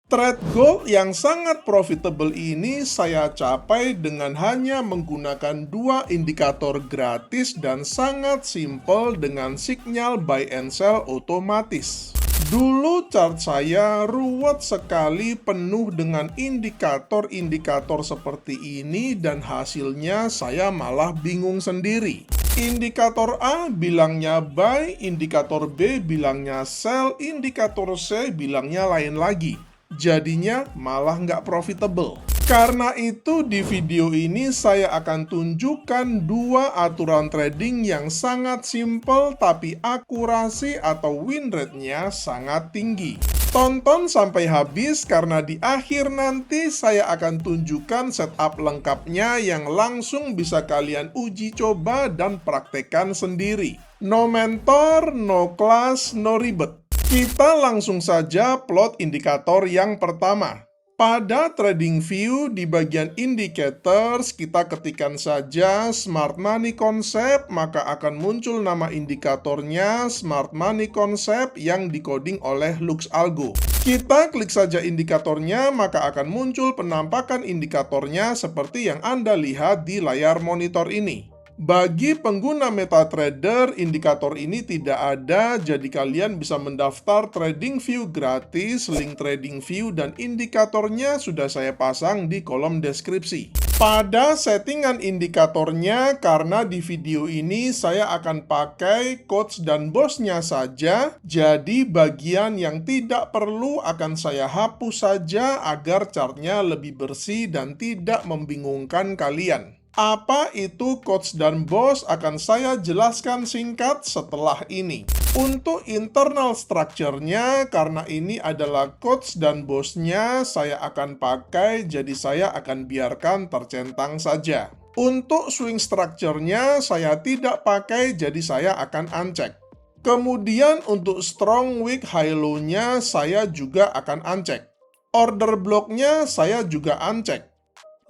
Trade goal yang sangat profitable ini saya capai dengan hanya menggunakan dua indikator gratis dan sangat simple dengan sinyal buy and sell otomatis. Dulu chart saya ruwet sekali penuh dengan indikator-indikator seperti ini dan hasilnya saya malah bingung sendiri. Indikator A bilangnya buy, indikator B bilangnya sell, indikator C bilangnya lain lagi. Jadinya malah nggak profitable. Karena itu di video ini saya akan tunjukkan dua aturan trading yang sangat simple tapi akurasi atau win rate-nya sangat tinggi. Tonton sampai habis karena di akhir nanti saya akan tunjukkan setup lengkapnya yang langsung bisa kalian uji coba dan praktekkan sendiri. No mentor, no class, no ribet. Kita langsung saja plot indikator yang pertama. Pada TradingView di bagian indicators kita ketikkan saja Smart Money Concept, maka akan muncul nama indikatornya Smart Money Concept yang dikoding oleh LuxAlgo. Kita klik saja indikatornya, maka akan muncul penampakan indikatornya seperti yang Anda lihat di layar monitor ini. Bagi pengguna MetaTrader, indikator ini tidak ada, jadi kalian bisa mendaftar TradingView gratis. Link TradingView dan indikatornya sudah saya pasang di kolom deskripsi. Pada settingan indikatornya, karena di video ini saya akan pakai quotes dan bosnya saja, jadi bagian yang tidak perlu akan saya hapus saja agar chartnya lebih bersih dan tidak membingungkan kalian. Apa itu quotes dan boss akan saya jelaskan singkat setelah ini. Untuk internal structure-nya, karena ini adalah quotes dan boss-nya, saya akan pakai, jadi saya akan biarkan tercentang saja. Untuk swing structure-nya, saya tidak pakai, jadi saya akan uncheck. Kemudian untuk strong wick high low-nya, saya juga akan uncheck. Order block-nya, saya juga uncheck.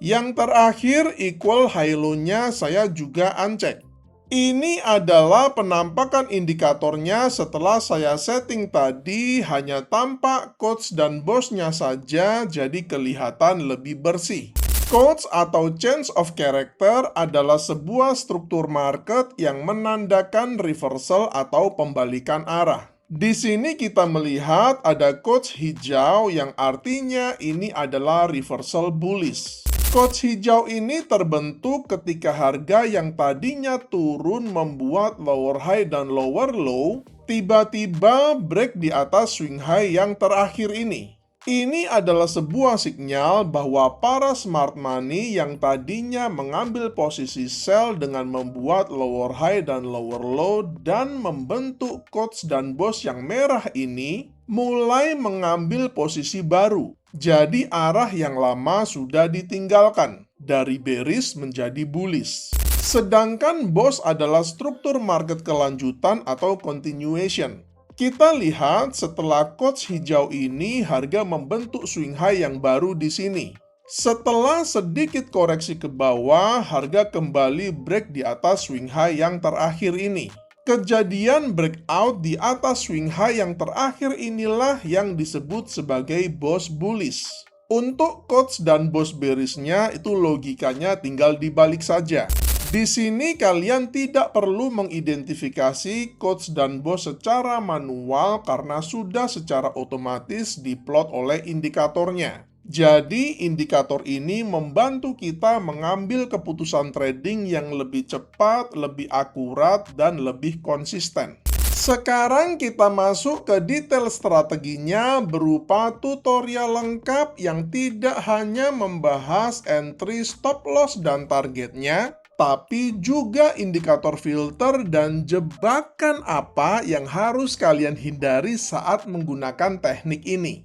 Yang terakhir, equal high low-nya saya juga uncheck. Ini adalah penampakan indikatornya setelah saya setting tadi, hanya tampak quotes dan boss-nya saja, jadi kelihatan lebih bersih. Quotes atau change of character adalah sebuah struktur market yang menandakan reversal atau pembalikan arah. Di sini kita melihat ada quotes hijau yang artinya ini adalah reversal bullish. Quotes hijau ini terbentuk ketika harga yang tadinya turun membuat lower high dan lower low, tiba-tiba break di atas swing high yang terakhir ini. Ini adalah sebuah sinyal bahwa para smart money yang tadinya mengambil posisi sell dengan membuat lower high dan lower low dan membentuk quotes dan boss yang merah ini mulai mengambil posisi baru. Jadi arah yang lama sudah ditinggalkan, dari bearish menjadi bullish. Sedangkan boss adalah struktur market kelanjutan atau continuation. Kita lihat setelah quotes hijau ini, harga membentuk swing high yang baru di sini. Setelah sedikit koreksi ke bawah, harga kembali break di atas swing high yang terakhir ini. Kejadian breakout di atas swing high yang terakhir inilah yang disebut sebagai boss bullish. Untuk quotes dan boss bearish-nya itu logikanya tinggal dibalik saja. Di sini kalian tidak perlu mengidentifikasi quotes dan boss secara manual karena sudah secara otomatis diplot oleh indikatornya. Jadi, indikator ini membantu kita mengambil keputusan trading yang lebih cepat, lebih akurat, dan lebih konsisten. Sekarang kita masuk ke detail strateginya berupa tutorial lengkap yang tidak hanya membahas entry, stop loss, dan targetnya, tapi juga indikator filter dan jebakan apa yang harus kalian hindari saat menggunakan teknik ini.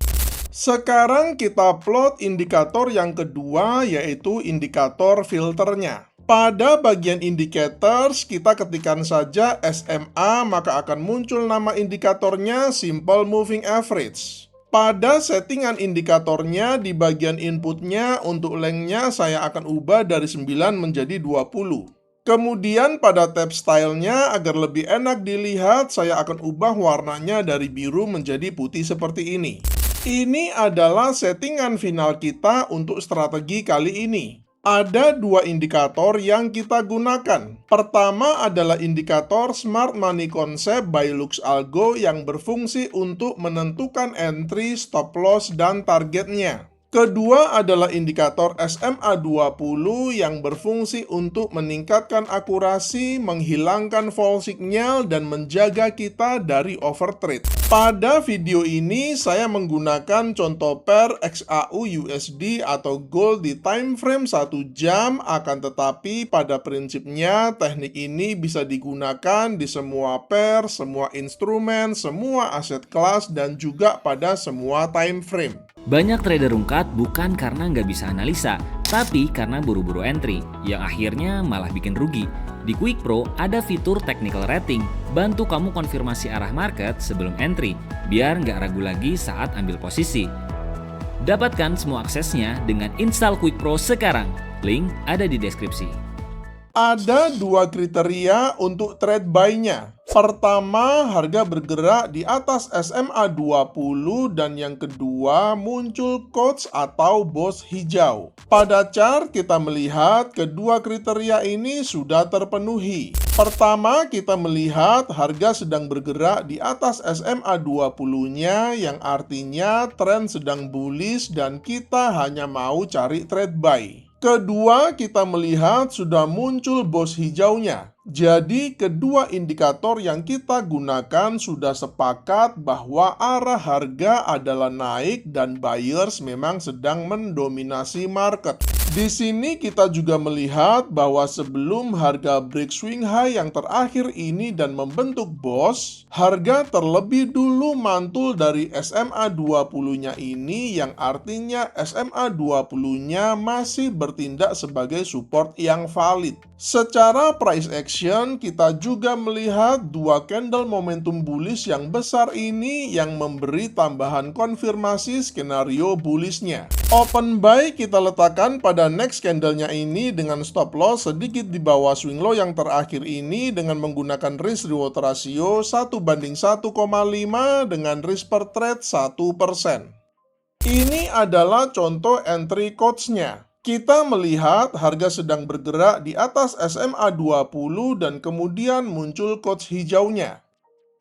Sekarang kita plot indikator yang kedua, yaitu indikator filternya. Pada bagian indicators, kita ketikkan saja SMA, maka akan muncul nama indikatornya Simple Moving Average. Pada settingan indikatornya, di bagian inputnya, untuk lengthnya saya akan ubah dari 9 menjadi 20. Kemudian pada tab stylenya, agar lebih enak dilihat, saya akan ubah warnanya dari biru menjadi putih seperti ini. Ini adalah settingan final kita untuk strategi kali ini. Ada dua indikator yang kita gunakan. Pertama adalah indikator Smart Money Concept by LuxAlgo yang berfungsi untuk menentukan entry, stop loss, dan targetnya. Kedua adalah indikator SMA20 yang berfungsi untuk meningkatkan akurasi, menghilangkan false signal, dan menjaga kita dari overtrade. Pada video ini, saya menggunakan contoh pair XAU USD atau gold di time frame 1 jam, akan tetapi pada prinsipnya teknik ini bisa digunakan di semua pair, semua instrumen, semua aset kelas, dan juga pada semua time frame. Banyak trader rungkat bukan karena nggak bisa analisa, tapi karena buru-buru entry, yang akhirnya malah bikin rugi. Di Quick Pro ada fitur technical rating, bantu kamu konfirmasi arah market sebelum entry, biar nggak ragu lagi saat ambil posisi. Dapatkan semua aksesnya dengan install Quick Pro sekarang, link ada di deskripsi. Ada dua kriteria untuk trade buy-nya. Pertama, harga bergerak di atas SMA 20 dan yang kedua muncul quotes atau bos hijau. Pada chart kita melihat kedua kriteria ini sudah terpenuhi. Pertama, kita melihat harga sedang bergerak di atas SMA 20-nya yang artinya tren sedang bullish dan kita hanya mau cari trade buy. Kedua, kita melihat sudah muncul bos hijaunya. Jadi, kedua indikator yang kita gunakan sudah sepakat bahwa arah harga adalah naik dan buyers memang sedang mendominasi market. Di sini kita juga melihat bahwa sebelum harga break swing high yang terakhir ini dan membentuk bos, harga terlebih dulu mantul dari SMA 20-nya ini yang artinya SMA 20-nya masih bertindak sebagai support yang valid. Secara price action, kita juga melihat dua candle momentum bullish yang besar ini yang memberi tambahan konfirmasi skenario bullishnya. Open buy kita letakkan pada next candlenya ini dengan stop loss sedikit di bawah swing low yang terakhir ini dengan menggunakan risk reward ratio 1:1,5 dengan risk per trade 1%. Ini adalah contoh entry quotes-nya. Kita melihat harga sedang bergerak di atas SMA 20 dan kemudian muncul quotes hijaunya.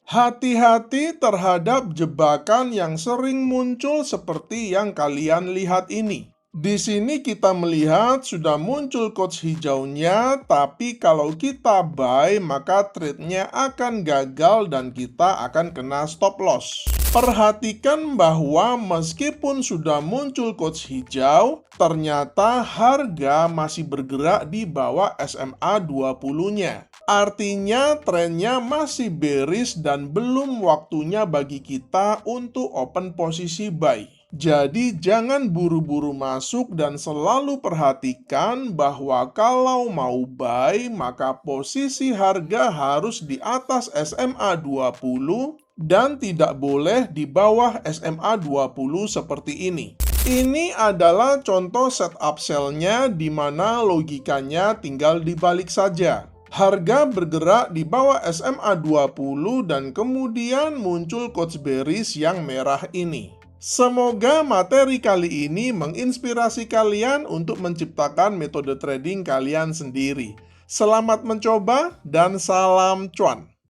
Hati-hati terhadap jebakan yang sering muncul seperti yang kalian lihat ini. Di sini kita melihat sudah muncul quotes hijaunya, tapi kalau kita buy maka trade-nya akan gagal dan kita akan kena stop loss. Perhatikan bahwa meskipun sudah muncul quotes hijau, ternyata harga masih bergerak di bawah SMA 20-nya. Artinya trennya masih bearish dan belum waktunya bagi kita untuk open posisi buy. Jadi jangan buru-buru masuk dan selalu perhatikan bahwa kalau mau buy maka posisi harga harus di atas SMA 20 dan tidak boleh di bawah SMA 20 seperti ini. Ini adalah contoh setup sell-nya di mana logikanya tinggal dibalik saja. Harga bergerak di bawah SMA 20 dan kemudian muncul quotes bearish yang merah ini. Semoga materi kali ini menginspirasi kalian untuk menciptakan metode trading kalian sendiri. Selamat mencoba dan salam cuan!